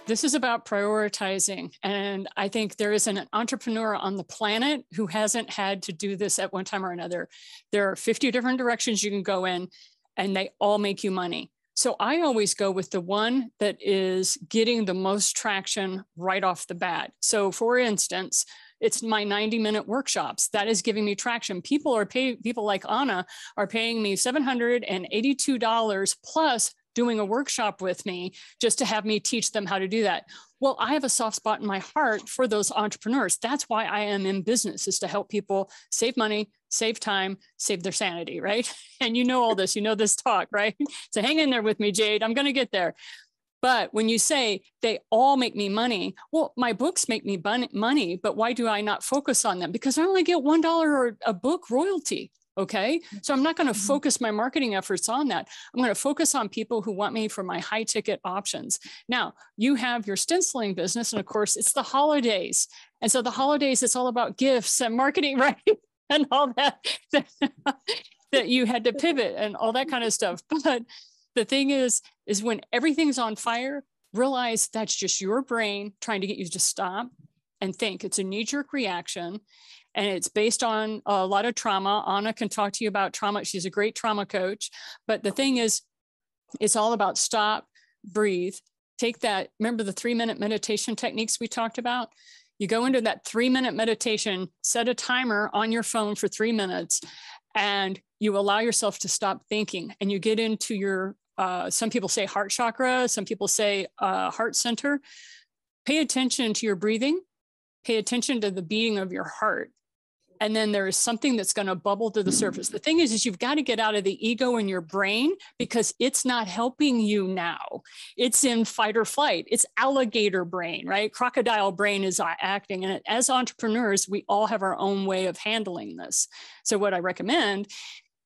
This is about prioritizing. And I think there isn't an entrepreneur on the planet who hasn't had to do this at one time or another. There are 50 different directions you can go in, and they all make you money. So I always go with the one that is getting the most traction right off the bat. So for instance, it's my 90-minute workshops that is giving me traction. People like Anna are paying me $782 plus doing a workshop with me just to have me teach them how to do that. Well, I have a soft spot in my heart for those entrepreneurs. That's why I am in business, is to help people save money, save time, save their sanity, right? And you know all this, you know this talk, right? So hang in there with me, Jade. I'm going to get there. But when you say they all make me money, well, my books make me money, but why do I not focus on them? Because I only get $1 a book royalty. Okay. So I'm not going to focus my marketing efforts on that. I'm going to focus on people who want me for my high ticket options. Now you have your stenciling business. And of course it's the holidays. And so the holidays, it's all about gifts and marketing, right? And all that, that you had to pivot and all that kind of stuff. But the thing is when everything's on fire, realize that's just your brain trying to get you to stop and think. It's a knee-jerk reaction. And it's based on a lot of trauma. Anna can talk to you about trauma. She's a great trauma coach. But the thing is, it's all about stop, breathe, take that. Remember the 3-minute meditation techniques we talked about? You go into that 3-minute meditation, set a timer on your phone for 3 minutes, and you allow yourself to stop thinking. And you get into your, some people say heart chakra, some people say heart center. Pay attention to your breathing. Pay attention to the beating of your heart. And then there is something that's going to bubble to the surface. The thing is you've got to get out of the ego in your brain, because it's not helping you now. It's in fight or flight. It's alligator brain, right? Crocodile brain is acting. And as entrepreneurs, we all have our own way of handling this. So what I recommend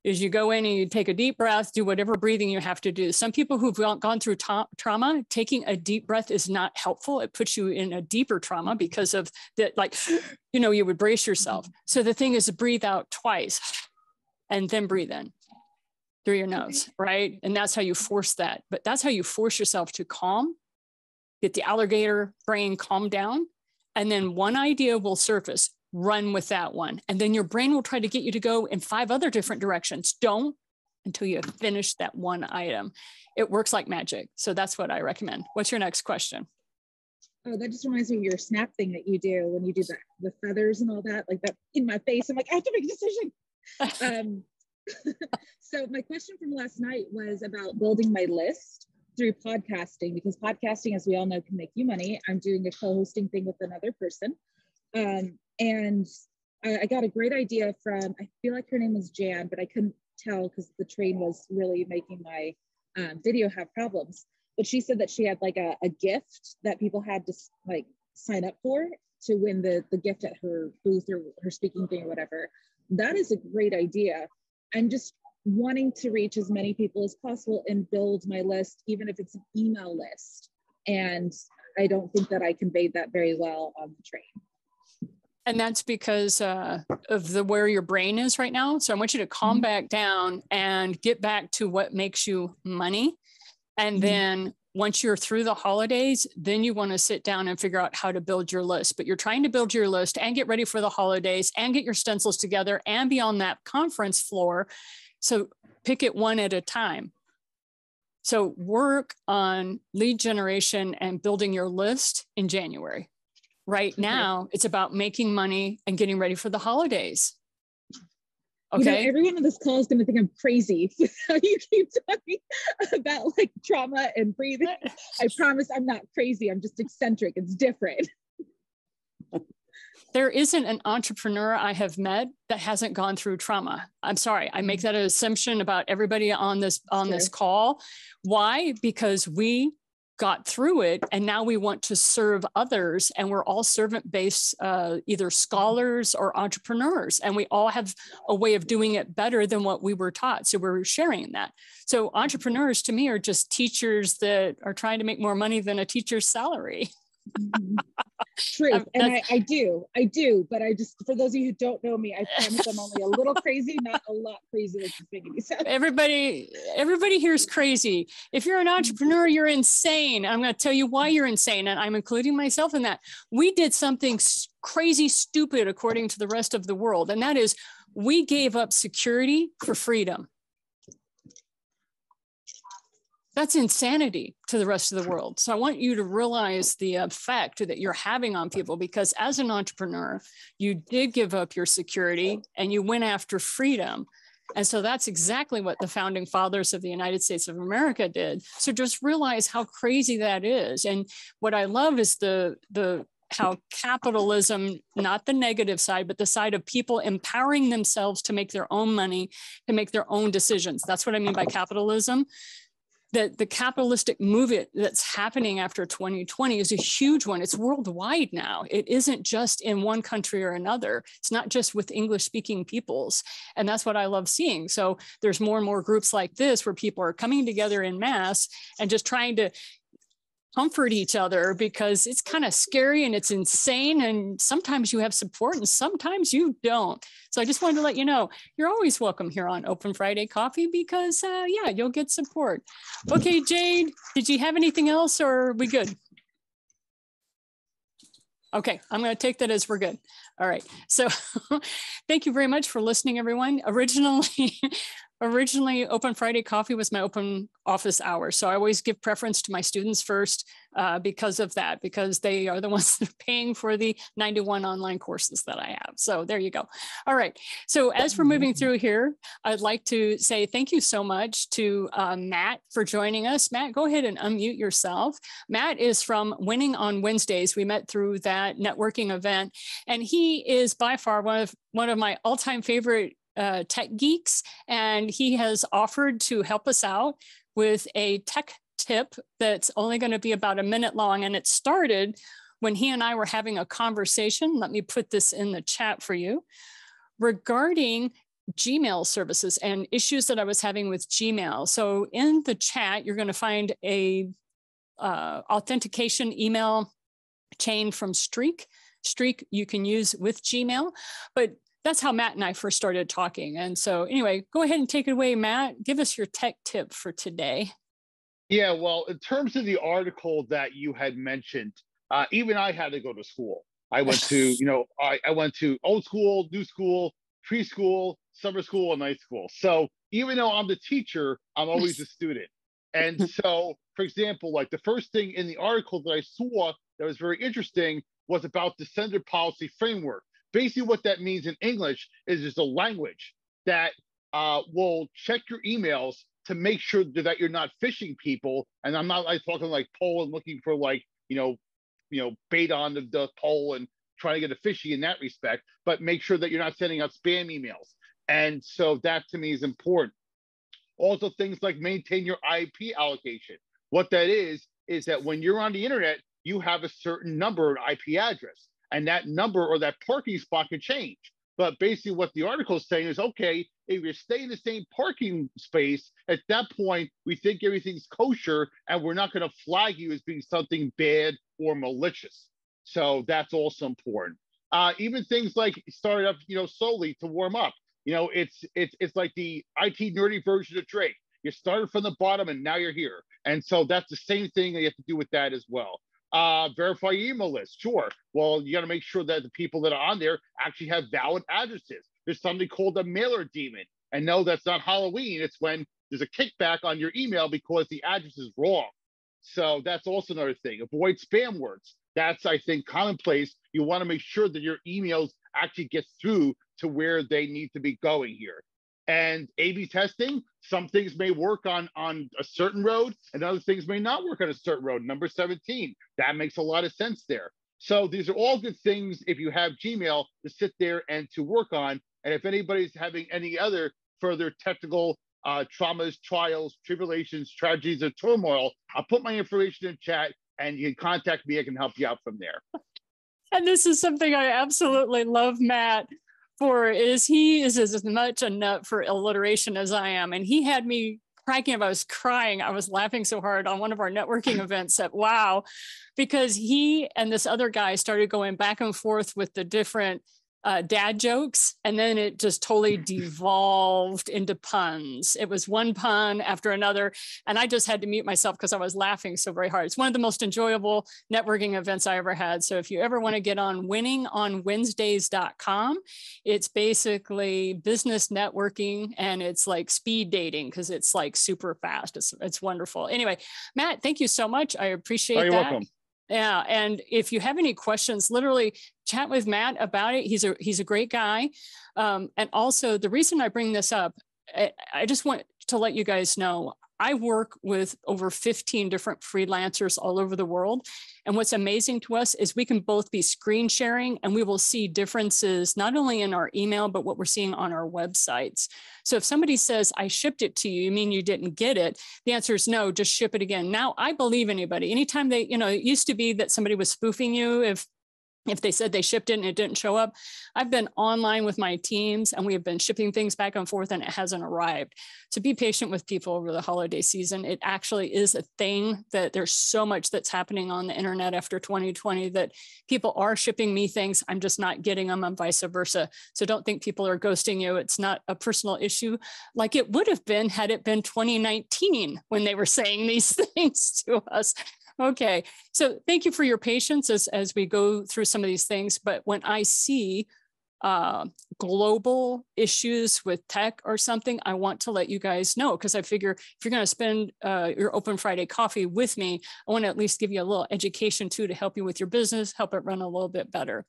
is you go in and you take a deep breath, do whatever breathing you have to do. Some people who've gone through trauma, taking a deep breath is not helpful. It puts you in a deeper trauma because of that, like, you know, you would brace yourself. So the thing is to breathe out twice and then breathe in through your nose, right? And that's how you force that. But that's how you force yourself to calm, get the alligator brain calmed down. And then one idea will surface. Run with that one. And then your brain will try to get you to go in 5 other different directions. Don't until you have finished that one item. It works like magic. So that's what I recommend. What's your next question? Oh, that just reminds me of your snap thing that you do when you do the feathers and all that, like that in my face. I'm like, I have to make a decision. So my question from last night was about building my list through podcasting, because podcasting, as we all know, can make you money. I'm doing a co-hosting thing with another person. And I got a great idea from, I feel like her name was Jan, but I couldn't tell because the train was really making my video have problems. But she said that she had like a gift that people had to like sign up for to win the gift at her booth or her speaking thing or whatever. That is a great idea. I'm just wanting to reach as many people as possible and build my list, even if it's an email list. And I don't think that I conveyed that very well on the train. And that's because of where your brain is right now. So I want you to calm back down and get back to what makes you money. And then once you're through the holidays, then you want to sit down and figure out how to build your list. But you're trying to build your list and get ready for the holidays and get your stencils together and be on that conference floor. So pick it one at a time. So work on lead generation and building your list in January. Right now, it's about making money and getting ready for the holidays. Okay. You know, everyone on this call is going to think I'm crazy. How you keep talking about like trauma and breathing. I promise I'm not crazy. I'm just eccentric. It's different. There isn't an entrepreneur I have met that hasn't gone through trauma. I'm sorry. I make that an assumption about everybody on this call. Why? Because we got through it and now we want to serve others, and we're all servant-based either scholars or entrepreneurs, and we all have a way of doing it better than what we were taught, so we're sharing that. So entrepreneurs to me are just teachers that are trying to make more money than a teacher's salary. Truth. And I do, but I just, for those of you who don't know me, I promise I'm only a little crazy, not a lot crazy like you're making me sound. Everybody here is crazy. If you're an entrepreneur, you're insane. I'm going to tell you why you're insane. And I'm including myself in that. We did something crazy, stupid, according to the rest of the world. And that is, we gave up security for freedom. That's insanity to the rest of the world. So I want you to realize the effect that you're having on people, because as an entrepreneur, you did give up your security and you went after freedom. And so that's exactly what the founding fathers of the United States of America did. So just realize how crazy that is. And what I love is how capitalism, not the negative side, but the side of people empowering themselves to make their own money, to make their own decisions. That's what I mean by capitalism. That the capitalistic movement that's happening after 2020 is a huge one. It's worldwide now. It isn't just in one country or another. It's not just with English speaking peoples. And that's what I love seeing. So there's more and more groups like this where people are coming together in mass and just trying to comfort each other, because it's kind of scary and it's insane. And sometimes you have support and sometimes you don't. So I just wanted to let you know, you're always welcome here on Open Friday Coffee, because yeah, you'll get support. Okay, Jade, did you have anything else or are we good? Okay, I'm going to take that as we're good. All right. So thank you very much for listening, everyone. Originally, Open Friday Coffee was my open office hour. So I always give preference to my students first because of that, because they are the ones that are paying for the 91 online courses that I have. So there you go. All right. So as we're moving through here, I'd like to say thank you so much to Matt for joining us. Matt, go ahead and unmute yourself. Matt is from Winning on Wednesdays. We met through that networking event, and he is by far one of my all-time favorite tech geeks, and he has offered to help us out with a tech tip that's only going to be about a minute long. And it started when he and I were having a conversation. Let me put this in the chat for you, regarding Gmail services and issues that I was having with Gmail. So in the chat, you're going to find a authentication email chain from Streak. Streak you can use with Gmail, but that's how Matt and I first started talking. And so anyway, go ahead and take it away, Matt. Give us your tech tip for today. Yeah, well, in terms of the article that you had mentioned, even I had to go to school. I went to, I went to old school, new school, preschool, summer school, and night school. So even though I'm the teacher, I'm always a student. And so, for example, like the first thing in the article that I saw that was very interesting was about the sender policy framework. Basically, what that means in English is there's a language that will check your emails to make sure that you're not phishing people. And I'm not like talking like Poland looking for like, bait on the pole and trying to get a fishy in that respect, but make sure that you're not sending out spam emails. And so that to me is important. Also, things like maintain your IP allocation. What that is that when you're on the internet, you have a certain number of IP address. And that number or that parking spot can change. But basically what the article is saying is, okay, if you stay in the same parking space, at that point, we think everything's kosher and we're not going to flag you as being something bad or malicious. So that's also important. Even things like start up, slowly to warm up. It's like the IT nerdy version of Drake. You started from the bottom and now you're here. And so that's the same thing that you have to do with that as well. Verify your email list. Sure. Well, you got to make sure that the people that are on there actually have valid addresses. There's something called a mailer demon. And no, that's not Halloween. It's when there's a kickback on your email because the address is wrong. So that's also another thing. Avoid spam words. That's, I think, commonplace. You want to make sure that your emails actually get through to where they need to be going here. And A/B testing, some things may work on a certain road and other things may not work on a certain road. Number 17, that makes a lot of sense there. So these are all good things if you have Gmail to sit there and to work on. And if anybody's having any other further technical traumas, trials, tribulations, tragedies, or turmoil, I'll put my information in chat and you can contact me. I can help you out from there. And this is something I absolutely love Matt for, is he is as much a nut for alliteration as I am. And he had me cracking up. I was crying. I was laughing so hard on one of our networking events at Wow, because he and this other guy started going back and forth with the different dad jokes. And then it just totally devolved into puns. It was one pun after another. And I just had to mute myself because I was laughing so very hard. It's one of the most enjoyable networking events I ever had. So if you ever want to get on winningonwednesdays.com, it's basically business networking, and it's like speed dating because it's like super fast. It's wonderful. Anyway, Matt, thank you so much. I appreciate you're that. welcome. Yeah. And if you have any questions, literally chat with Matt about it. He's a great guy. And also the reason I bring this up, I just want to let you guys know, I work with over 15 different freelancers all over the world. And what's amazing to us is we can both be screen sharing, and we will see differences not only in our email, but what we're seeing on our websites. So if somebody says, I shipped it to you, you mean you didn't get it? The answer is no, just ship it again. Now, I believe anybody. Anytime they, it used to be that somebody was spoofing you if they said they shipped it and it didn't show up. I've been online with my teams, and we have been shipping things back and forth, and it hasn't arrived. So be patient with people over the holiday season. It actually is a thing that there's so much that's happening on the internet after 2020 that people are shipping me things. I'm just not getting them, and vice versa. So don't think people are ghosting you. It's not a personal issue like it would have been had it been 2019 when they were saying these things to us. Okay, so thank you for your patience as we go through some of these things. But when I see global issues with tech or something, I want to let you guys know, because I figure if you're going to spend your Open Friday coffee with me, I want to at least give you a little education too to help you with your business, help it run a little bit better.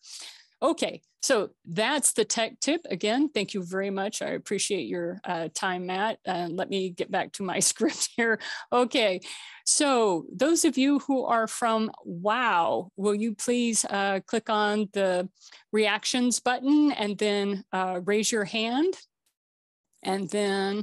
Okay, so that's the tech tip. Again, thank you very much. I appreciate your time, Matt. And let me get back to my script here. Okay, so those of you who are from Wow, will you please click on the reactions button and then raise your hand? And then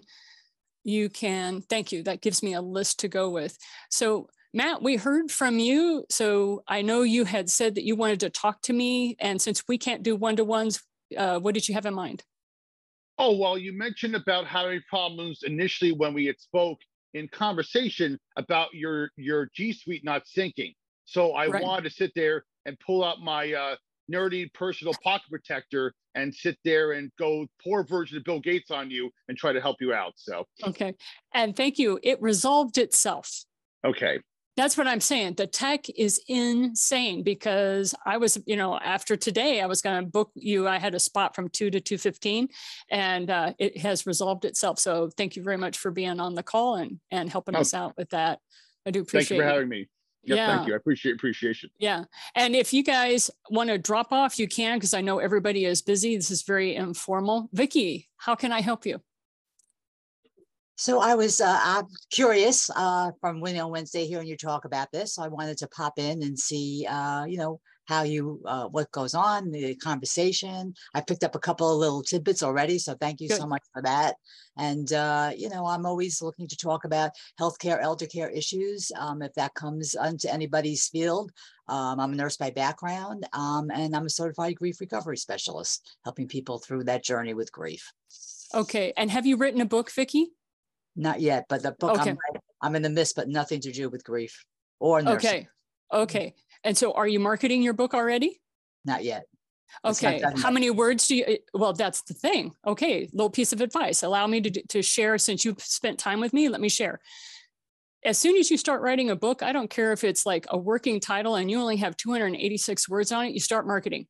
you can, thank you. That gives me a list to go with. So Matt, we heard from you. So I know you had said that you wanted to talk to me. And since we can't do one-to-ones, what did you have in mind? Oh, well, you mentioned about having problems initially when we had spoke in conversation about your G Suite not syncing. So I wanted to sit there and pull out my nerdy personal pocket protector and sit there and go poor version of Bill Gates on you and try to help you out. So okay. And thank you. It resolved itself. Okay. That's what I'm saying. The tech is insane, because I was, after today, I was going to book you. I had a spot from 2 to 2:15, and it has resolved itself. So thank you very much for being on the call and helping us out with that. I do appreciate it. Thank you for having me. Yep, yeah. Thank you. I appreciation. Yeah. And if you guys want to drop off, you can, because I know everybody is busy. This is very informal. Vicki, how can I help you? So I'm curious from Winning on Wednesday hearing you talk about this. I wanted to pop in and see, how you, what goes on, the conversation. I picked up a couple of little tidbits already. So thank you so much for that. And, I'm always looking to talk about healthcare, elder care issues. If that comes into anybody's field. I'm a nurse by background, and I'm a certified grief recovery specialist, helping people through that journey with grief. Okay. And have you written a book, Vicki? Not yet, but the book I'm in the midst, but nothing to do with grief or nursing. Okay. And so are you marketing your book already? Not yet. Okay. How many words do you, well, that's the thing. Okay. Little piece of advice. Allow me to share, since you've spent time with me, let me share. As soon as you start writing a book, I don't care if it's like a working title and you only have 286 words on it, you start marketing.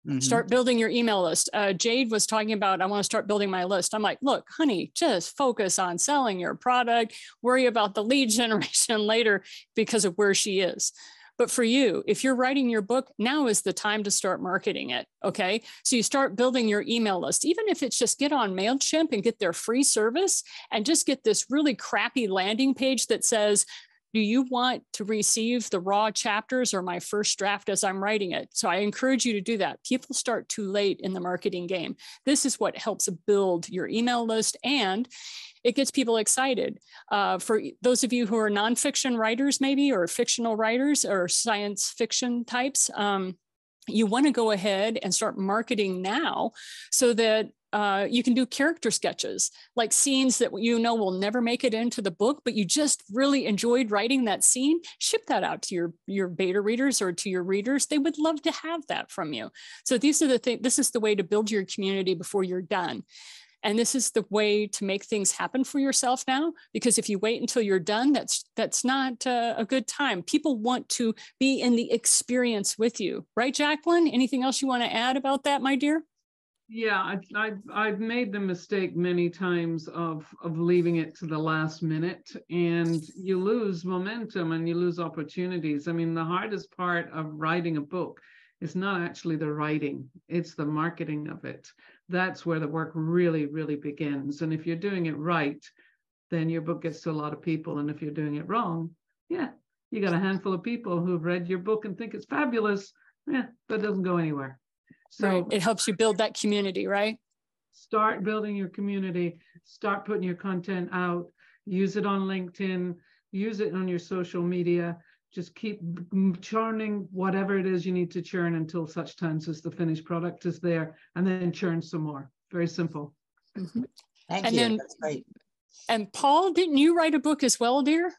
Mm-hmm. Start building your email list. Jade was talking about, I want to start building my list. I'm like, look, honey, just focus on selling your product. Worry about the lead generation later because of where she is. But for you, if you're writing your book, now is the time to start marketing it. Okay. So you start building your email list, even if it's just get on MailChimp and get their free service and just get this really crappy landing page that says, do you want to receive the raw chapters or my first draft as I'm writing it? So I encourage you to do that. People start too late in the marketing game. This is what helps build your email list, and it gets people excited. For those of you who are nonfiction writers, maybe, or fictional writers or science fiction types, you want to go ahead and start marketing now so that you can do character sketches, like scenes that you know will never make it into the book, but you just really enjoyed writing that scene. Ship that out to your beta readers or to your readers. They would love to have that from you. So these are the things. This is the way to build your community before you're done. And this is the way to make things happen for yourself now, because if you wait until you're done, that's not a good time. People want to be in the experience with you. Right, Jacqueline? Anything else you want to add about that, my dear? Yeah, I've made the mistake many times of leaving it to the last minute, and you lose momentum and you lose opportunities. I mean, the hardest part of writing a book is not actually the writing, it's the marketing of it. That's where the work really, really begins. And if you're doing it right, then your book gets to a lot of people. And if you're doing it wrong, yeah, you got a handful of people who've read your book and think it's fabulous, yeah, but it doesn't go anywhere. So right. It helps you build that community, right? Start building your community, start putting your content out, use it on LinkedIn, use it on your social media. Just keep churning whatever it is you need to churn until such times as the finished product is there, and then churn some more. Very simple. Mm-hmm. Thank and you. Then, that's great. And Paul, didn't you write a book as well, dear?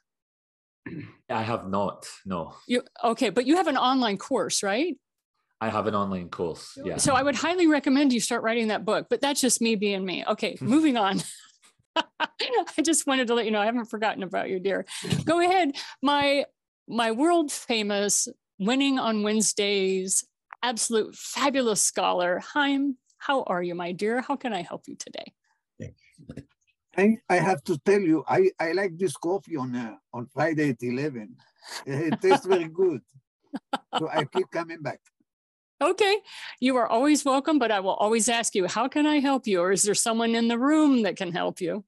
I have not, no. Okay, but you have an online course, right? I have an online course, yeah. So I would highly recommend you start writing that book, but that's just me being me. Okay, moving on. I just wanted to let you know, I haven't forgotten about you, dear. Go ahead. My world famous Winning on Wednesdays, absolute fabulous scholar, Chaim, how are you, my dear? How can I help you today? I have to tell you, I like this coffee on Friday at 11. It tastes very good. So I keep coming back. Okay, you are always welcome, but I will always ask you, how can I help you? Or is there someone in the room that can help you?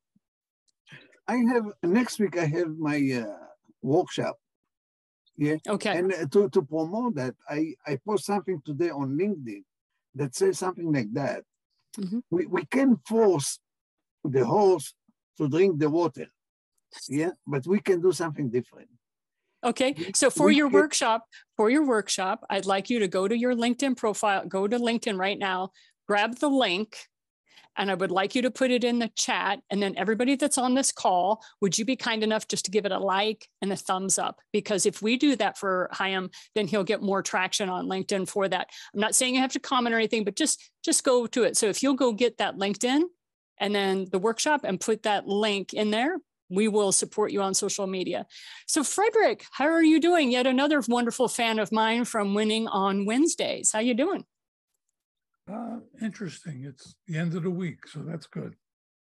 Next week, I have my workshop. Yeah. Okay. And to promote that, I post something today on LinkedIn that says something like that. Mm-hmm. We can force the horse to drink the water. Yeah, but we can do something different. Okay, so for your workshop, I'd like you to go to your LinkedIn profile, go to LinkedIn right now, grab the link, and I would like you to put it in the chat. And then everybody that's on this call, would you be kind enough just to give it a like and a thumbs up? Because if we do that for Chaim, then he'll get more traction on LinkedIn for that. I'm not saying you have to comment or anything, but just go to it. So if you'll go get that LinkedIn and then the workshop and put that link in there, we will support you on social media. So Frederick, how are you doing? Yet another wonderful fan of mine from Winning on Wednesdays. How you doing? Interesting. It's the end of the week, so that's good.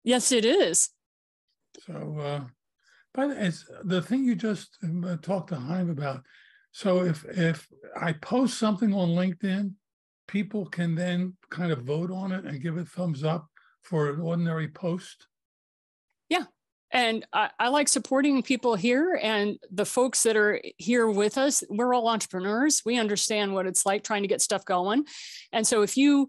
Yes, it is. So, but it's the thing you just talked to Chaim about. So if I post something on LinkedIn, people can then kind of vote on it and give it thumbs up for an ordinary post. Yeah. And I like supporting people here, and the folks that are here with us, we're all entrepreneurs. We understand what it's like trying to get stuff going. And so if you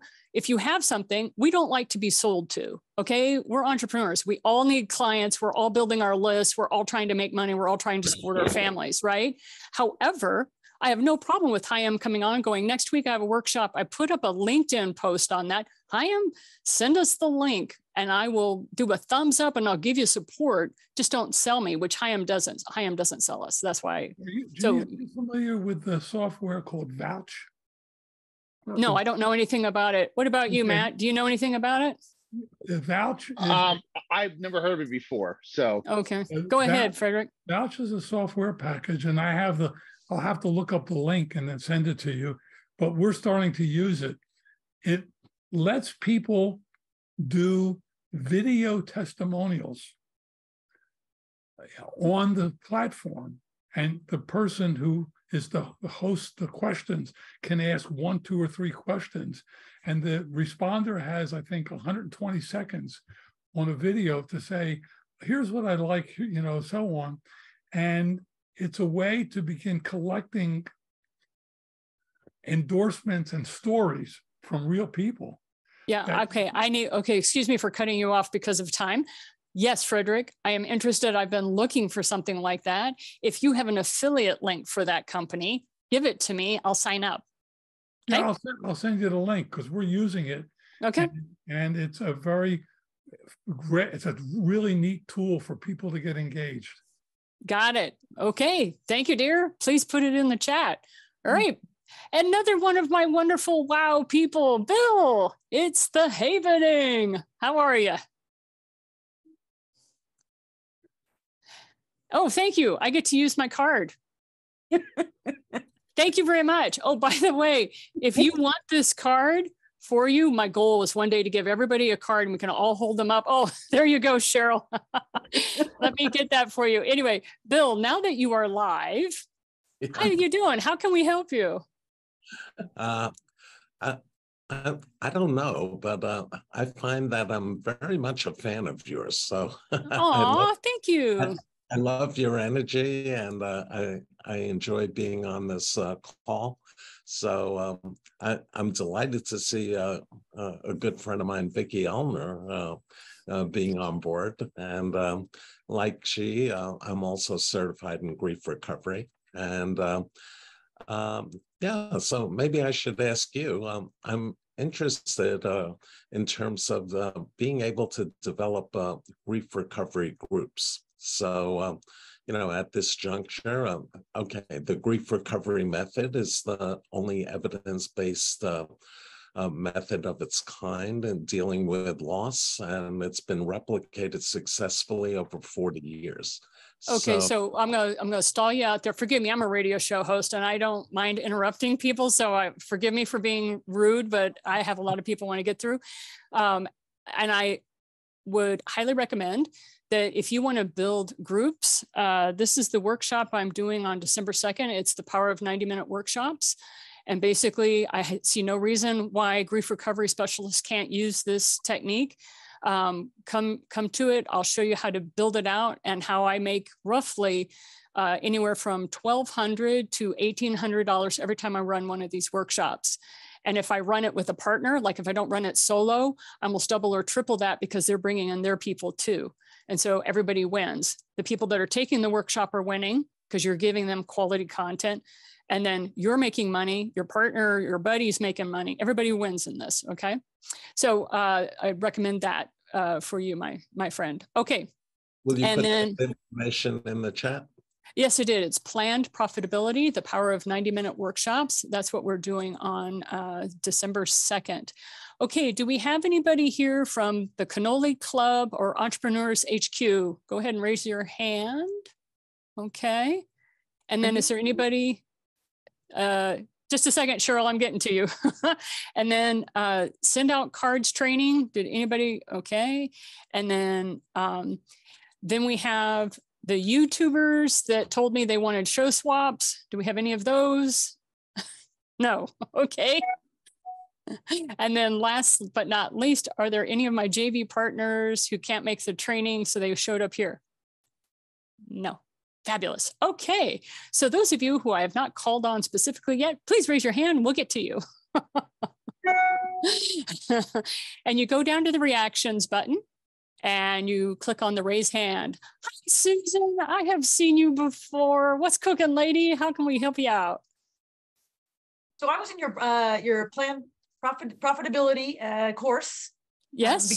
have something, we don't like to be sold to, okay? We're entrepreneurs. We all need clients. We're all building our lists. We're all trying to make money. We're all trying to support our families, right? However, I have no problem with Chaim coming on going, next week I have a workshop. I put up a LinkedIn post on that. Chaim, send us the link and I will do a thumbs up and I'll give you support. Just don't sell me, which Chaim doesn't. Chaim doesn't sell us. That's why. Are you familiar with the software called Vouch? No, I don't know anything about it. What about you, Matt? Do you know anything about it? Vouch? I've never heard of it before. So okay, go ahead, Frederick. Vouch is a software package, and I'll have to look up the link and then send it to you. But we're starting to use it. It lets people do video testimonials on the platform, and the person who is the host the questions can ask 1, 2, or 3 questions, and the responder has, I think, 120 seconds on a video to say, here's what I'd like, so on. And it's a way to begin collecting endorsements and stories from real people. Yeah, okay. Excuse me for cutting you off because of time. Yes, Frederick, I am interested. I've been looking for something like that. If you have an affiliate link for that company, give it to me. I'll sign up. Okay? Yeah, I'll send you the link because we're using it. Okay. And it's a very great, it's a really neat tool for people to get engaged. Got it. Okay. Thank you, dear. Please put it in the chat. All right. Another one of my wonderful wow people, Bill. It's the Havening. How are you? Oh, thank you. I get to use my card. Thank you very much. Oh, by the way, if you want this card for you, my goal is one day to give everybody a card and we can all hold them up. Oh, there you go, Cheryl. Let me get that for you. Anyway, Bill, now that you are live, how are you doing? How can we help you? I don't know, but I find that I'm very much a fan of yours. So Thank you. I love your energy, and I enjoy being on this call. So I'm delighted to see a good friend of mine, Vicki Elner, being on board. And like she, I'm also certified in grief recovery. And yeah, so maybe I should ask you, I'm interested in terms of being able to develop grief recovery groups. So, you know, at this juncture, okay, the grief recovery method is the only evidence-based method of its kind in dealing with loss, and it's been replicated successfully over 40 years. Okay, so I'm gonna stall you out there. Forgive me, I'm a radio show host and I don't mind interrupting people, so forgive me for being rude, but I have a lot of people want to get through. And I would highly recommend that if you want to build groups, this is the workshop I'm doing on December 2nd. It's the Power of 90-Minute Workshops. And basically, I see no reason why grief recovery specialists can't use this technique. Come to it. I'll show you how to build it out and how I make roughly anywhere from $1,200 to $1,800 every time I run one of these workshops. And if I run it with a partner, like if I don't run it solo, I almost double or triple that because they're bringing in their people too. And so everybody wins. The people that are taking the workshop are winning because you're giving them quality content. And then you're making money, your partner, your buddy's making money. Everybody wins in this, okay? So I recommend that for you, my friend. Okay. Will you put that information in the chat? Yes, I did. It's Planned Profitability, the Power of 90-Minute Workshops. That's what we're doing on December 2nd. Okay, do we have anybody here from the Cannoli Club or Entrepreneurs HQ? Go ahead and raise your hand. Okay. And then is there anybody? Just a second, Cheryl, I'm getting to you. And then send out cards training. Did anybody? Okay. And then we have the YouTubers that told me they wanted show swaps. Do we have any of those? No. Okay. And then last but not least, are there any of my JV partners who can't make the training so they showed up here? No. Fabulous. Okay. So those of you who I have not called on specifically yet, please raise your hand and we'll get to you. And you go down to the reactions button and you click on the raise hand. Hi, Susan. I have seen you before. What's cooking, lady? How can we help you out? So I was in your planned profitability course. Yes.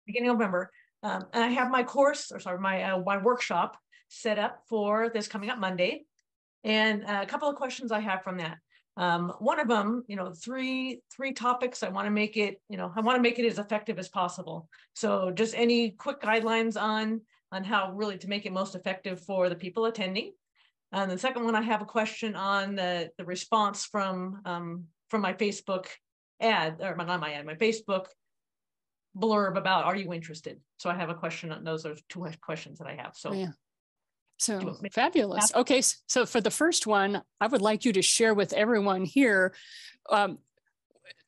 Beginning of November. And I have my course, or sorry, my workshop set up for this coming up Monday. And a couple of questions I have from that. One of them, three topics. I want to make it, I want to make it as effective as possible. So just any quick guidelines on how really to make it most effective for the people attending. And the second one, I have a question on the response from my Facebook ad, or not my ad, my Facebook blurb about, are you interested? So I have a question on those. There's two questions that I have. So. Yeah. So fabulous. Okay, so for the first one, I would like you to share with everyone here.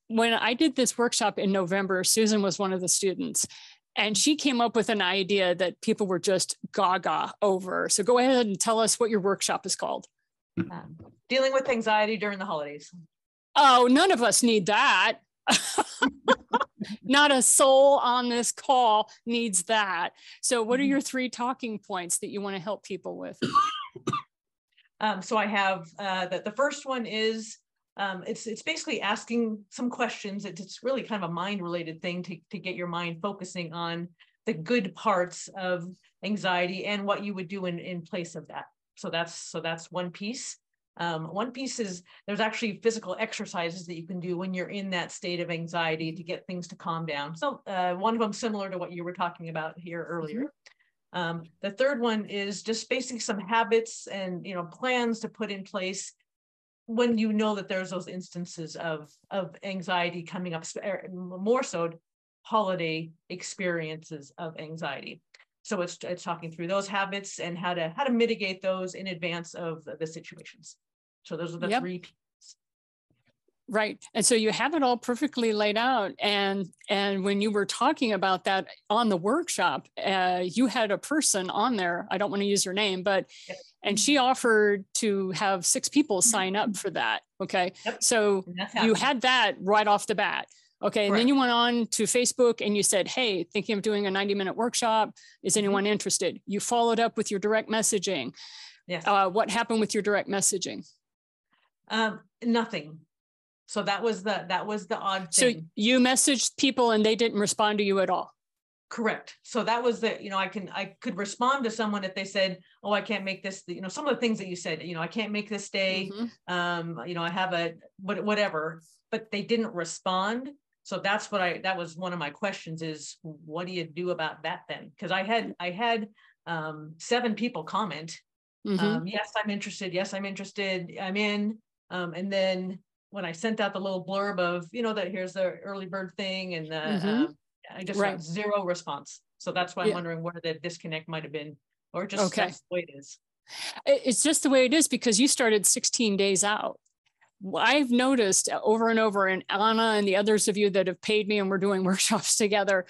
When I did this workshop in November, Susan was one of the students, and she came up with an idea that people were just gaga over. So go ahead and tell us what your workshop is called. Dealing with anxiety during the holidays. Oh, none of us need that. Not a soul on this call needs that. So what are your three talking points that you want to help people with? So I have the first one is it's basically asking some questions. It's really kind of a mind related thing to get your mind focusing on the good parts of anxiety and what you would do in place of that. So that's one piece. One piece is there's actually physical exercises that you can do when you're in that state of anxiety to get things to calm down. So one of them similar to what you were talking about here earlier. The third one is just basically some habits and plans to put in place when you know that there's those instances of anxiety coming up, more so holiday experiences of anxiety. So it's talking through those habits and how to mitigate those in advance of the situations. So those are the three pieces. Right. And so you have it all perfectly laid out. And when you were talking about that on the workshop, you had a person on there, I don't want to use her name, but, and she offered to have 6 people sign up for that. Okay. So you had that right off the bat. Okay. And then you went on to Facebook and you said, hey, thinking of doing a 90-minute workshop. Is anyone interested? You followed up with your direct messaging. Yes. What happened with your direct messaging? Nothing. So that was the odd thing. So you messaged people and they didn't respond to you at all. Correct. So that was I could respond to someone if they said, oh, I can't make this, some of the things that you said, I can't make this day. I have a, whatever, but they didn't respond. So that was one of my questions is, what do you do about that then? Because I had 7 people comment. Yes, I'm interested. Yes, I'm interested. I'm in. And then when I sent out the little blurb of, that here's the early bird thing and I just got 0 response. So that's why I'm wondering where the disconnect might have been, or just that's the way it is. It's just the way it is because you started 16 days out. I've noticed over and over, and Anna and the others of you that have paid me and we're doing workshops together,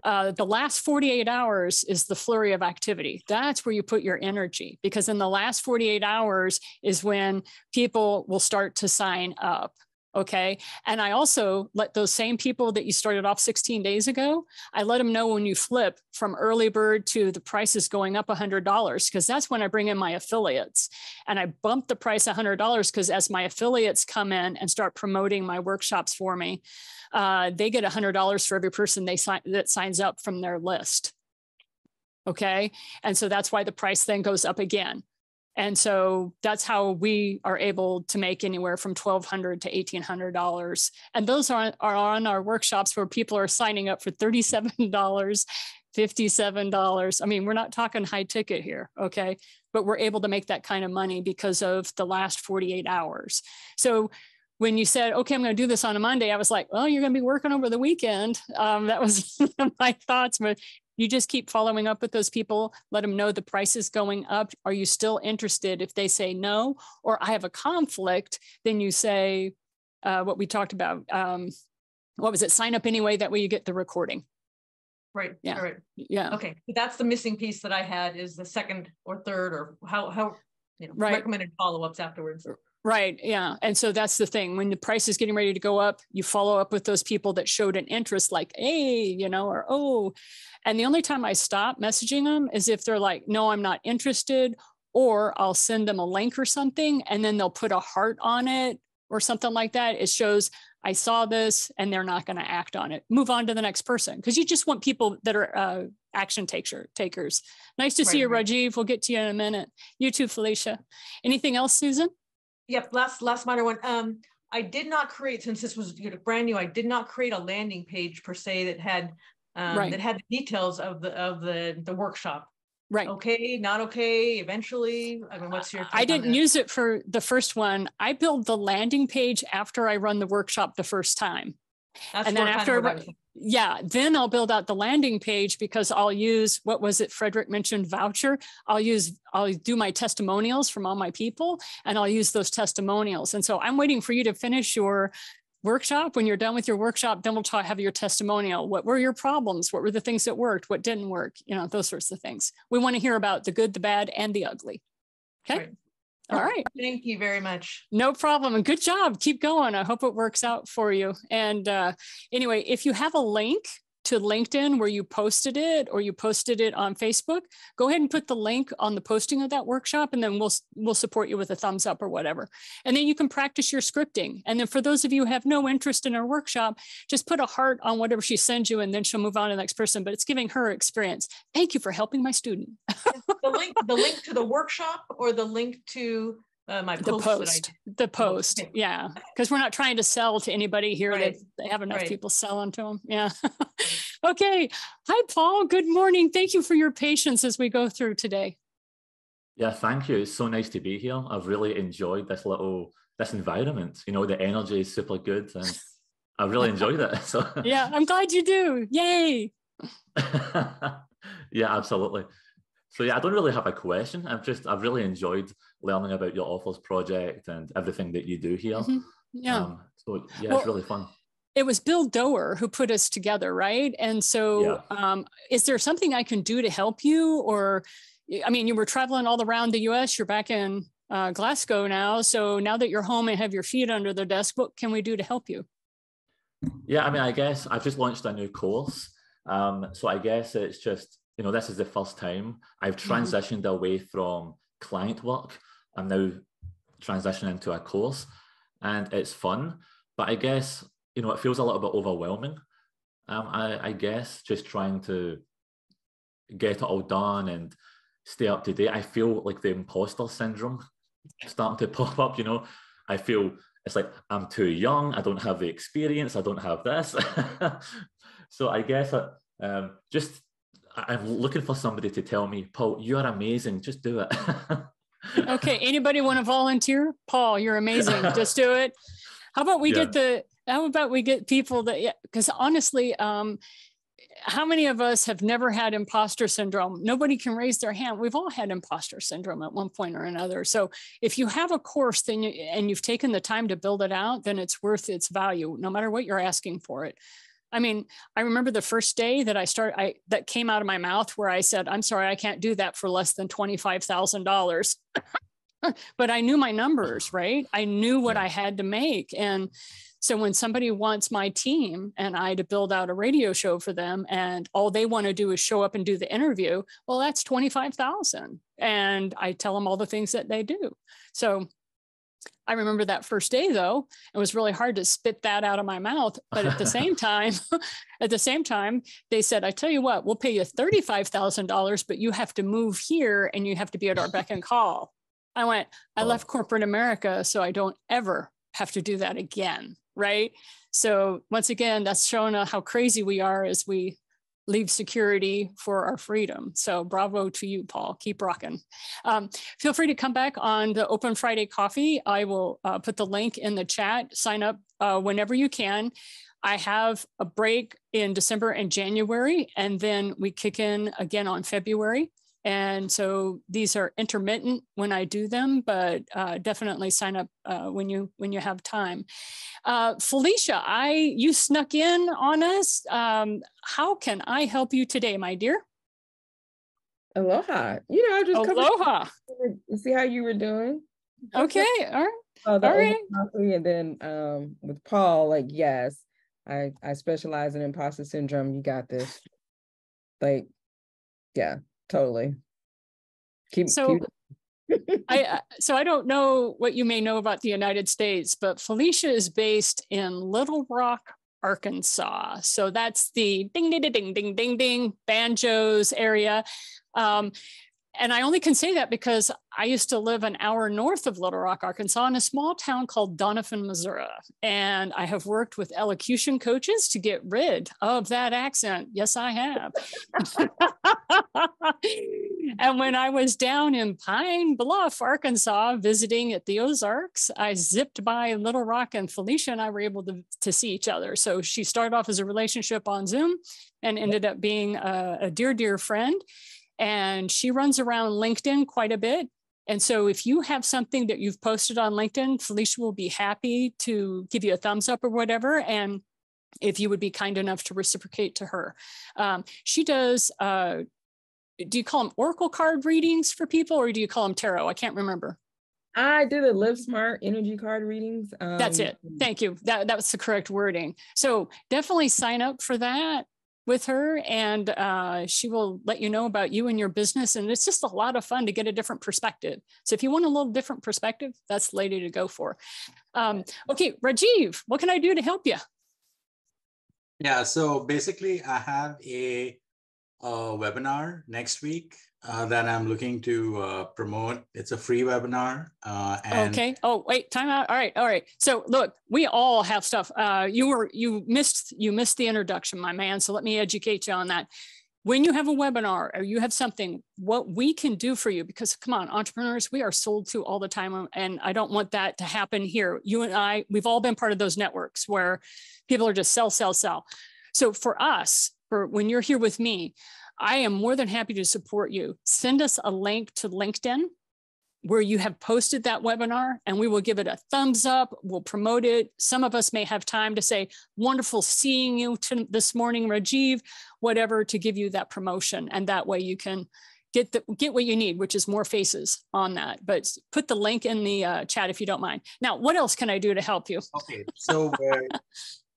the last 48 hours is the flurry of activity. That's where you put your energy, because in the last 48 hours is when people will start to sign up. Okay. And I also let those same people that you started off 16 days ago, I let them know when you flip from early bird to the price is going up $100, because that's when I bring in my affiliates and I bump the price $100, because as my affiliates come in and start promoting my workshops for me, they get $100 for every person that signs up from their list. Okay. And so that's why the price then goes up again. And so that's how we are able to make anywhere from $1,200 to $1,800. And those are on our workshops where people are signing up for $37, $57. I mean, we're not talking high ticket here, okay? But we're able to make that kind of money because of the last 48 hours. So when you said, okay, I'm going to do this on a Monday, I was like, well, you're going to be working over the weekend. That was my thoughts, but you just keep following up with those people, let them know the price is going up. Are you still interested? If they say no, or I have a conflict, then you say what we talked about. What was it? Sign up anyway. That way you get the recording. Right. Yeah. All right. Yeah. Okay. That's the missing piece that I had, is the second or third, or how recommended follow-ups afterwards. Right. Yeah. And so that's the thing. When the price is getting ready to go up, you follow up with those people that showed an interest, like, hey, or, oh. And the only time I stop messaging them is if they're like, no, I'm not interested, or I'll send them a link or something, and then they'll put a heart on it or something like that. It shows I saw this and they're not going to act on it. Move on to the next person, because you just want people that are action takers. Nice to see you, Rajiv. We'll get to you in a minute. You too, Felicia. Anything else, Susan? Yep. Last minor one. I did not create, since this was brand new, I did not create a landing page per se that had the details of the workshop. Right. Okay. Not okay. Eventually. I mean, what's your take I didn't use it for the first one. I build the landing page after I run the workshop the first time. That's and then after, then I'll build out the landing page, because I'll use, what was it Frederick mentioned, Voucher. I'll do my testimonials from all my people, and I'll use those testimonials. And so I'm waiting for you to finish your workshop. When you're done with your workshop, then we'll have your testimonial. What were your problems? What were the things that worked? What didn't work? Those sorts of things. We want to hear about the good, the bad, and the ugly. Okay. Right. All right. Thank you very much. No problem. And good job. Keep going. I hope it works out for you. And anyway, if you have a link to LinkedIn where you posted it or you posted it on Facebook, go ahead and put the link on the posting of that workshop, and then we'll support you with a thumbs up or whatever. And then you can practice your scripting. And then for those of you who have no interest in our workshop, just put a heart on whatever she sends you, and then she'll move on to the next person. But it's giving her experience. Thank you for helping my student. the link to the workshop, or the link to my post. The post. Okay. Yeah. Because we're not trying to sell to anybody here. Right. They have enough people selling to them. Yeah. Okay. Hi, Paul. Good morning. Thank you for your patience as we go through today. Yeah, thank you. It's so nice to be here. I've really enjoyed this environment. You know, the energy is super good, and I really enjoyed it. So yeah, I'm glad you do. Yay. Yeah, absolutely. So yeah, I don't really have a question. I've really enjoyed learning about your authors project and everything that you do here. Mm-hmm. Yeah. So yeah, it's really fun. It was Bill Doer who put us together, right? And so is there something I can do to help you? Or, I mean, you were traveling all around the US, you're back in Glasgow now. So now that you're home and have your feet under the desk, what can we do to help you? Yeah, I mean, I guess I've just launched a new course. So I guess it's just, you know, this is the first time I've transitioned away from client work. I'm now transitioning into a course, and it's fun. But I guess, you know, it feels a little bit overwhelming. I guess just trying to get it all done and stay up to date. I feel like the imposter syndrome starting to pop up, you know. I feel it's like I'm too young. I don't have the experience. I don't have this. So I guess I'm looking for somebody to tell me, Paul, you're amazing. Just do it. Okay. Anybody want to volunteer? Paul, you're amazing. Just do it. How about we get people that, because honestly, how many of us have never had imposter syndrome? Nobody can raise their hand. We've all had imposter syndrome at one point or another. So if you have a course and you've taken the time to build it out, then it's worth its value, no matter what you're asking for it. I mean, I remember the first day that that came out of my mouth where I said, I'm sorry, I can't do that for less than $25,000. But I knew my numbers, right? I knew what I had to make. And so when somebody wants my team and I to build out a radio show for them, and all they want to do is show up and do the interview, well, that's $25,000. And I tell them all the things that they do. So I remember that first day, though, it was really hard to spit that out of my mouth. But at the same time, they said, I tell you what, we'll pay you $35,000, but you have to move here and you have to be at our beck and call. I went, I left corporate America, so I don't ever have to do that again. Right. So once again, that's showing how crazy we are as we leave security for our freedom. So bravo to you, Paul. Keep rocking. Feel free to come back on the Open Friday Coffee. I will put the link in the chat. Sign up whenever you can. I have a break in December and January, and then we kick in again on February. And so these are intermittent when I do them, but definitely sign up when you have time. Felicia, you snuck in on us. How can I help you today, my dear? Aloha. You know, I just aloha. To see how you were doing. Okay, all right. All right. And then with Paul, like, yes, I specialize in imposter syndrome. You got this. Like, yeah. Totally. So I don't know what you may know about the United States, but Felicia is based in Little Rock, Arkansas. So that's the ding, ding, ding, ding, ding, ding, banjos area. And I only can say that because I used to live an hour north of Little Rock, Arkansas, in a small town called Donovan, Missouri. And I have worked with elocution coaches to get rid of that accent. Yes, I have. And when I was down in Pine Bluff, Arkansas, visiting at the Ozarks, I zipped by Little Rock, and Felicia and I were able to see each other. So she started off as a relationship on Zoom and ended up being a dear, dear friend. And she runs around LinkedIn quite a bit. And so if you have something that you've posted on LinkedIn, Felicia will be happy to give you a thumbs up or whatever. And if you would be kind enough to reciprocate to her. She does, do you call them Oracle card readings for people, or do you call them tarot? I can't remember. I did a Live Smart energy card readings. That's it. Thank you. That was the correct wording. So definitely sign up for that with her, and she will let you know about you and your business. And it's just a lot of fun to get a different perspective. So if you want a little different perspective, that's the lady to go for. Okay, Rajiv, what can I do to help you? Yeah, so basically I have a webinar next week that I'm looking to promote. It's a free webinar. Okay. Oh, wait, time out. All right. So look, we all have stuff. You missed the introduction, my man. So let me educate you on that. When you have a webinar or you have something, what we can do for you, because come on, entrepreneurs, we are sold to all the time. And I don't want that to happen here. You and I, we've all been part of those networks where people are just sell. So for us, for when you're here with me, I am more than happy to support you. Send us a link to LinkedIn where you have posted that webinar, and we will give it a thumbs up. We'll promote it. Some of us may have time to say, wonderful seeing you this morning, Rajiv, whatever, to give you that promotion. And that way you can get what you need, which is more faces on that. But put the link in the chat if you don't mind. Now, what else can I do to help you? Okay, so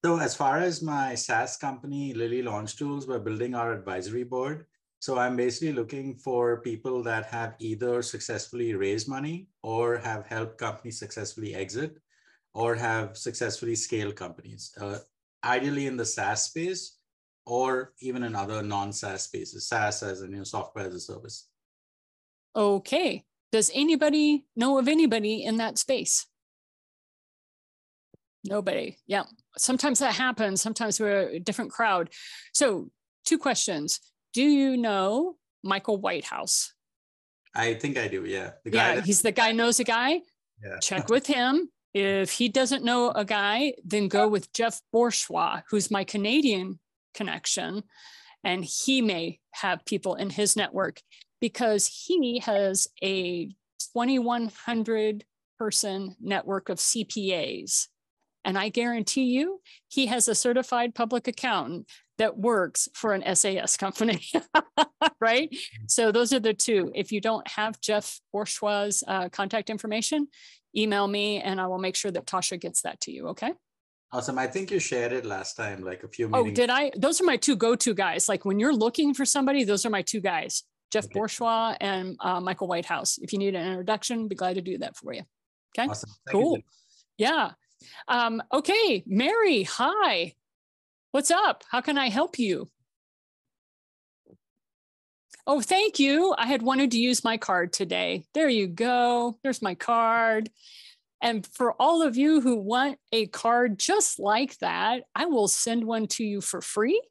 so as far as my SaaS company, Lily Launch Tools, we're building our advisory board. So I'm basically looking for people that have either successfully raised money or have helped companies successfully exit or have successfully scaled companies, ideally in the SaaS space or even in other non-SaaS spaces, SaaS as in software as a service. Okay. Does anybody know of anybody in that space? Nobody. Yeah. Sometimes that happens. Sometimes we're a different crowd. So 2 questions. Do you know Michael Whitehouse? I think I do. Yeah. He's the guy knows a guy. Yeah. Check with him. If he doesn't know a guy, then go with Jeff Bourgeois, who's my Canadian connection. And he may have people in his network because he has a 2,100 person network of CPAs. And I guarantee you, he has a certified public accountant that works for an SAS company, right? So those are the 2. If you don't have Jeff Bourgeois' contact information, email me and I will make sure that Tasha gets that to you, okay? Awesome. I think you shared it last time, like a few meetings. Oh, did I? Those are my 2 go-to guys. Like when you're looking for somebody, those are my 2 guys, Jeff Bourgeois and Michael Whitehouse. If you need an introduction, be glad to do that for you. Okay, awesome. Cool. Yeah. Okay, Mary, hi. What's up? How can I help you? Oh, thank you. I had wanted to use my card today. There you go. There's my card. And for all of you who want a card just like that, I will send one to you for free.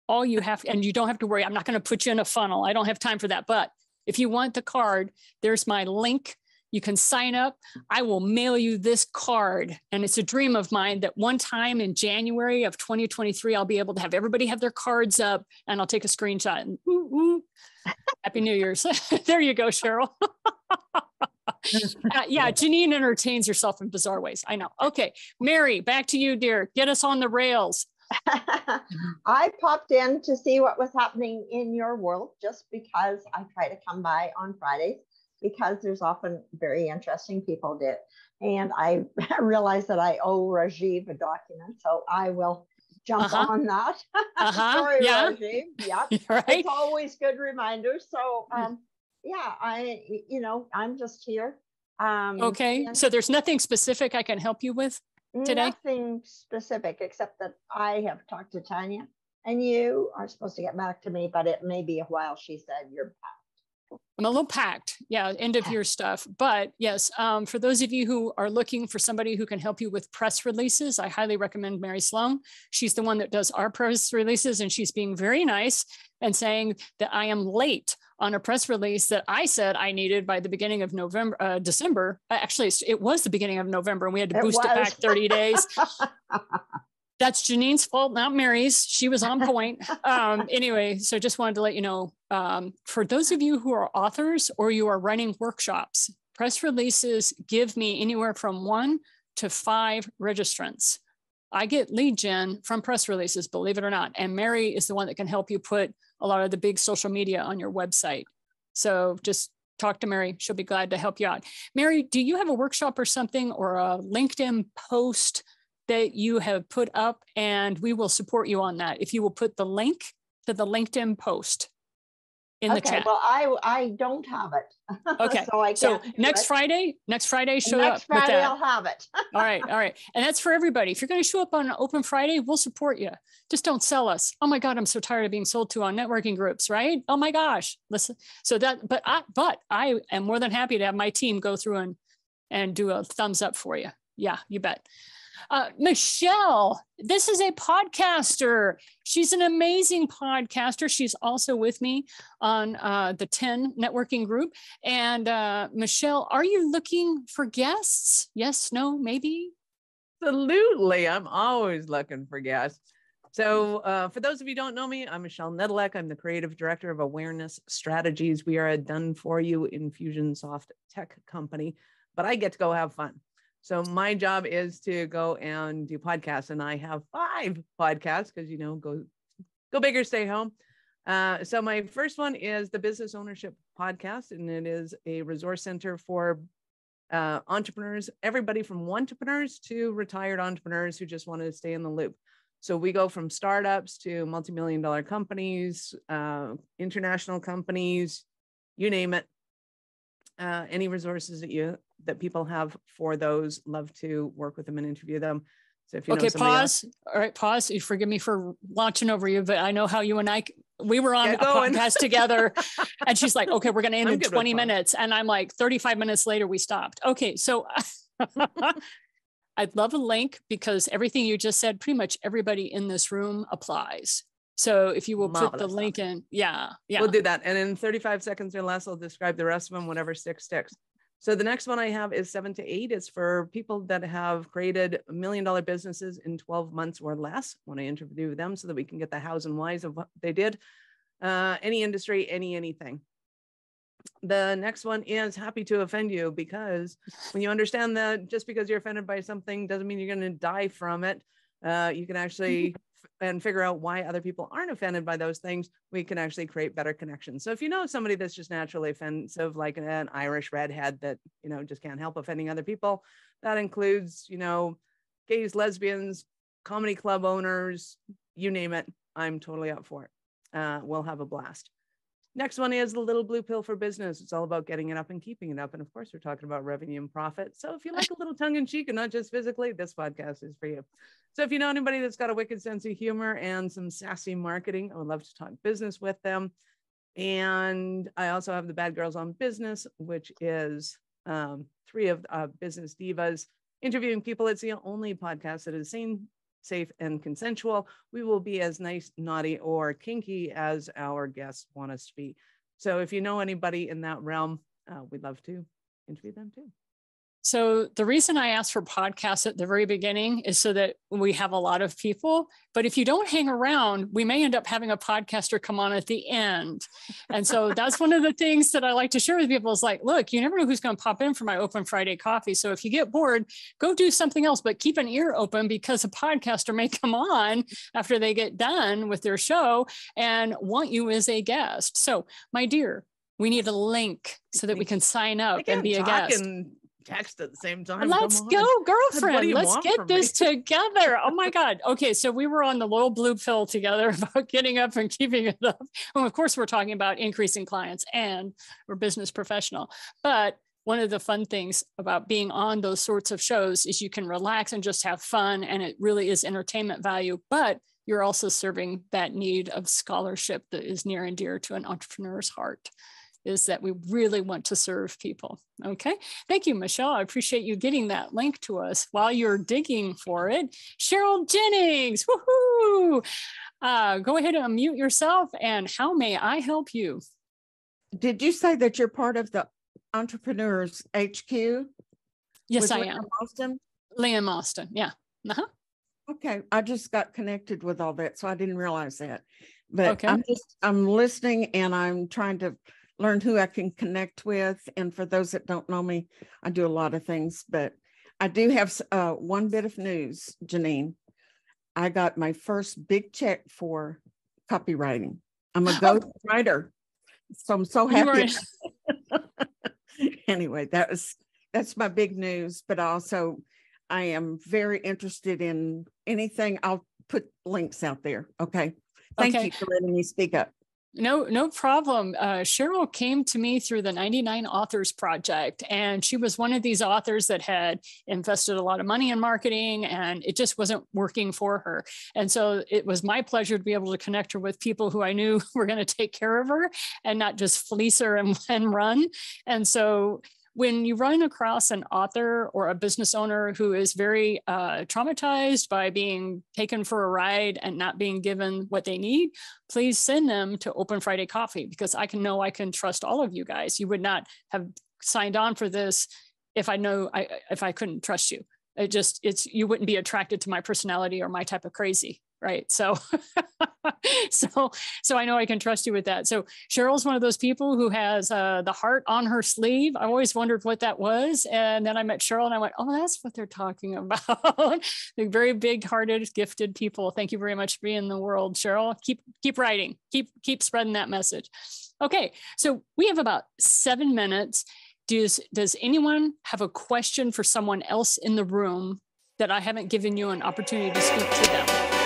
All you have, and you don't have to worry, I'm not going to put you in a funnel. I don't have time for that. But if you want the card, there's my link. You can sign up. I will mail you this card. And it's a dream of mine that one time in January of 2023, I'll be able to have everybody have their cards up and I'll take a screenshot and Happy New Year's. There you go, Cheryl. Yeah, Janine entertains herself in bizarre ways. I know. Okay, Mary, back to you, dear. Get us on the rails. I popped in to see what was happening in your world just because I try to come by on Fridays, because there's often very interesting people there. And I realized that I owe Rajiv a document, so I will jump on that. Sorry, Rajiv. Yeah, right. It's always good reminders. So yeah, I'm just here. Okay, so there's nothing specific I can help you with today? Nothing specific, except that I have talked to Tanya and you are supposed to get back to me, but it may be a while. She said you're back. I'm a little packed. Yeah, end of year stuff. But yes, for those of you who are looking for somebody who can help you with press releases, I highly recommend Mary Sloan. She's the one that does our press releases, and she's being very nice and saying that I am late on a press release that I said I needed by the beginning of December. Actually, it was the beginning of November, and we had to boost it back 30 days. That's Janine's fault, not Mary's. She was on point. Anyway, so just wanted to let you know, for those of you who are authors or you are running workshops, press releases give me anywhere from 1 to 5 registrants. I get lead gen from press releases, believe it or not. And Mary is the one that can help you put a lot of the big social media on your website. So just talk to Mary. She'll be glad to help you out. Mary, do you have a workshop or something or a LinkedIn post that you have put up, and we will support you on that. If you will put the link to the LinkedIn post in the chat. Well, I don't have it. Okay. So I so can't next Friday, show up. Next Friday, I'll have it. All right. And that's for everybody. If you're going to show up on an open Friday, we'll support you. Just don't sell us. Oh my God, I'm so tired of being sold to on networking groups, right? Oh my gosh. Listen. So that, but I am more than happy to have my team go through and do a thumbs up for you. Yeah, you bet. Michelle, this is a podcaster. She's an amazing podcaster. She's also with me on the 10 networking group. And Michelle, are you looking for guests? Yes, no, maybe? Absolutely. I'm always looking for guests. So for those of you who don't know me, I'm Michelle Nedelec. I'm the creative director of Awareness Strategies. We are a done-for-you Infusionsoft tech company, but I get to go have fun. So my job is to go and do podcasts, and I have 5 podcasts because, you know, go big or stay home. So my first one is the Business Ownership Podcast, and it is a resource center for entrepreneurs, everybody from entrepreneurs to retired entrepreneurs who just want to stay in the loop. So we go from startups to multi-million-dollar companies, international companies, you name it. Any resources that people have for those, love to work with them and interview them. So if you know somebody pause. else, all right, pause. You forgive me for launching over you, but I know how you and we were on a podcast together, and she's like, okay, we're going to end in 20 minutes. And I'm like, 35 minutes later, we stopped. Okay. So I'd love a link, because everything you just said, pretty much everybody in this room applies. So if you will put the link in, we'll do that. And in 35 seconds or less, I'll describe the rest of them. Whatever sticks. So the next one I have is 7 to 8. It's for people that have created $1 million businesses in 12 months or less. I want to interview them so that we can get the hows and whys of what they did. Any industry, anything. The next one is happy to offend you, because when you understand that just because you're offended by something doesn't mean you're going to die from it. You can actually and figure out why other people aren't offended by those things. We can actually create better connections. So if you know somebody that's just naturally offensive, like an Irish redhead that, you know, just can't help offending other people, that includes, you know, gays, lesbians, comedy club owners, you name it, I'm totally up for it. We'll have a blast. Next one is the Little Blue Pill for Business. It's all about getting it up and keeping it up. And of course, we're talking about revenue and profit. So if you like a little tongue in cheek and not just physically, this podcast is for you. So if you know anybody that's got a wicked sense of humor and some sassy marketing, I would love to talk business with them. And I also have the Bad Girls on Business, which is 3 of business divas interviewing people. It's the only podcast that is sane, safe, and consensual. We will be as nice, naughty, or kinky as our guests want us to be. So if you know anybody in that realm, we'd love to interview them too. So the reason I asked for podcasts at the very beginning is so that we have a lot of people, but if you don't hang around, we may end up having a podcaster come on at the end. And so that's one of the things that I like to share with people is like, look, you never know who's going to pop in for my open Friday coffee. So if you get bored, go do something else, but keep an ear open, because a podcaster may come on after they get done with their show and want you as a guest. So my dear, we need a link so that we can sign up and be a guest. Text at the same time. Let's go, girlfriend. Let's get this together. Oh my God. Okay. So we were on the Little Blue Pill together about getting up and keeping it up. And of course, we're talking about increasing clients, and we're business professional. But one of the fun things about being on those sorts of shows is you can relax and just have fun. And it really is entertainment value, but you're also serving that need of scholarship that is near and dear to an entrepreneur's heart, is that we really want to serve people. Okay. Thank you, Michelle. I appreciate you getting that link to us while you're digging for it. Cheryl Jennings, woohoo! Go ahead and unmute yourself, and how may I help you? Did you say that you're part of the Entrepreneurs HQ? Yes, I Liam am. Austin? Liam Austin, yeah. Uh-huh. Okay, I just got connected with all that, so I didn't realize that. But Okay. I'm listening, and I'm trying to learn who I can connect with. And for those that don't know me, I do a lot of things, but I do have one bit of news, Janine. I got my first big check for copywriting. I'm a ghostwriter, so I'm so happy. Anyway, that's my big news. But also, I am very interested in anything. I'll put links out there. Okay. Thank you for letting me speak up. No problem. Cheryl came to me through the 99 Authors Project, and she was one of these authors that had invested a lot of money in marketing, and it just wasn't working for her. And so it was my pleasure to be able to connect her with people who I knew were going to take care of her and not just fleece her and run. And so when you run across an author or a business owner who is very traumatized by being taken for a ride and not being given what they need, please send them to Open Friday Coffee, because I can trust all of you guys. You would not have signed on for this if I couldn't trust you. You wouldn't be attracted to my personality or my type of crazy. Right. So, so I know I can trust you with that. So Cheryl's one of those people who has the heart on her sleeve. I always wondered what that was. And then I met Cheryl and I went, oh, that's what they're talking about. They're very big hearted, gifted people. Thank you very much for being in the world, Cheryl. Keep writing, keep spreading that message. Okay. So we have about 7 minutes. Does anyone have a question for someone else in the room that I haven't given you an opportunity to speak to them?